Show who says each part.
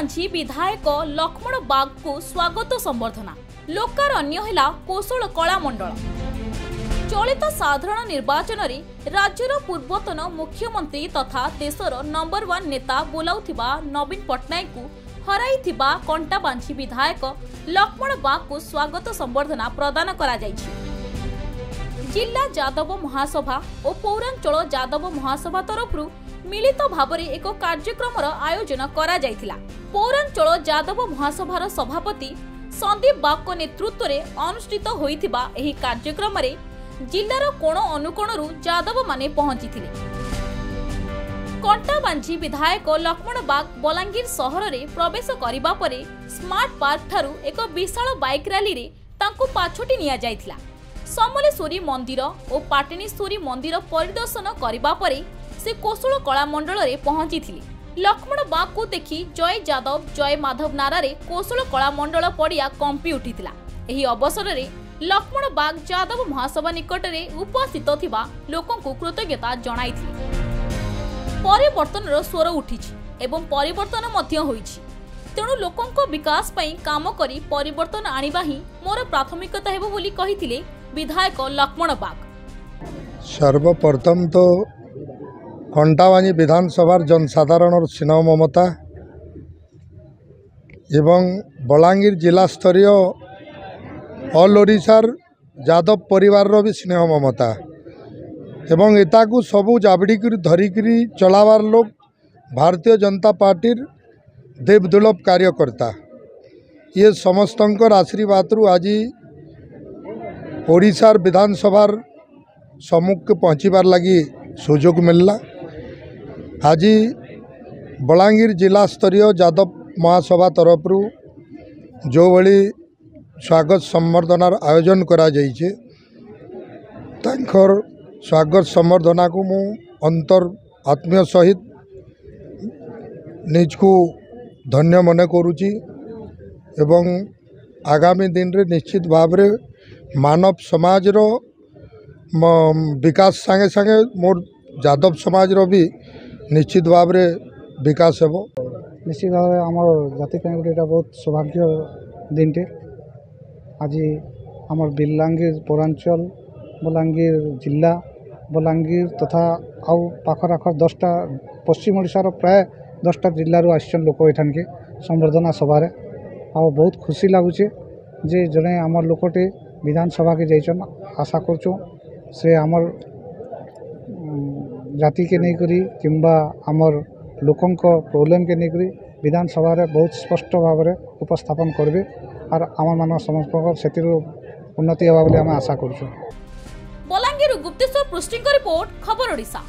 Speaker 1: कंटाबांझी विधायक लक्ष्मण बाग को स्वागत संबर्धना लोकारण्य है कौशल कला मंडल। चलित साधारण निर्वाचन में राज्यर पूर्वतन मुख्यमंत्री तथा देशर नंबर 1 नेता बोलाउथिबा नवीन पट्टनायक को हराइथिबा कंटाबांझी विधायक लक्ष्मण बाग को स्वागत संबर्धना प्रदान करा जायछि। जिला यादव महासभा और पौरांचल यादव महासभा तरफ मिलित भावरे एक कार्यक्रम आयोजन करा जायथिला। पौरांचल यादव महासभार सभापति संदीप बाग को नेतृत्व में अनुष्ठित होइथिबा एही कार्यक्रम रे जिल्लार कोण अनुकोणरू यादव माने पहुंचीथिले। कंटाबांझी विधायक लक्ष्मण बाग बलांगीर सहर रे प्रवेश करिबा परे स्मार्ट पार्क ठारू एक विशाल बाइक रैली रे तांको पाछोटी निया जायथिला। समलेश्वरी मंदिर और पाटणेश्वरी मंदिर परिदर्शन करिबा परे से कौशल कला मंडल रे पहुंचीथिले। लक्ष्मण बाग को देखि जय यादव जय माधव नारा रे कौशल कला मंडल पड़िया कंपी उठिथिला। एही अवसर रे लक्ष्मण बाग यादव महासभा निकट रे उपस्थित थिबा लोकन को कृतज्ञता जणाइथिले। परिवर्तन स्वर उठिछि एवं परिवर्तन मध्य होइछि, तेणु लोकन को विकास पई काम करी परिवर्तन आनिबा ही मोर प्राथमिकता हेबो बोली कहिथिले विधायक लक्ष्मण बाग।
Speaker 2: सर्वप्रथम तो कंटाबांझी विधानसभा जनसाधारण स्नेह ममता एवं बलांगीर जिला स्तरीय ऑल ओडिशार यादव परिवार भी स्नेह ममता एवं एता को सबू जाबड़ी धरिकी चलावार लोग भारतीय जनता पार्टी देवदुर्लभ कार्यकर्ता ये समस्तंकर आशीर्वाद आज ओडिशार विधानसभार सम्मुख के पहुँचबार लगी सुजोग मिलला। आज बलांगीर जिला स्तरीय यादव महासभा तरफ जो भली स्वागत संबर्धनार आयोजन करा जाइछे तांकर स्वागत संबर्धना को मु अंतर आत्मीय सहित निज को धन्य मन करुची एवं आगामी दिन रे निश्चित भाव रे मानव समाज रो विकास संगे संगे मोर यादव समाज रो भी निश्चित भाव रे विकास हेबो।
Speaker 3: निश्चित भाव आम जाति गोटे बहुत सौभाग्य दिन टे आज आम बलांगीर पौरांचल बलांगीर जिला बलांगीर तथा आउ पाखर आखर 10टा पश्चिम ओडिशार प्राय 10टा जिलूर आसन लोक एठान के संबर्धना सभारे आ बहुत खुशी लगुचे जे जड़े आमर लोकटे विधानसभा के जाइछन। आशा करछो से आमर जाति के नहीं करी किंबा आमर लोकन को प्रॉब्लम के नहीं करी विधानसभा रे बहुत स्पष्ट भाव में उपस्थापन करबे और आम मान समस्त से उन्नति होगा बोली आम आशा करछो।
Speaker 1: बलांगीर गुप्तेश्वर पृष्टिंग रिपोर्ट खबर ओडिशा।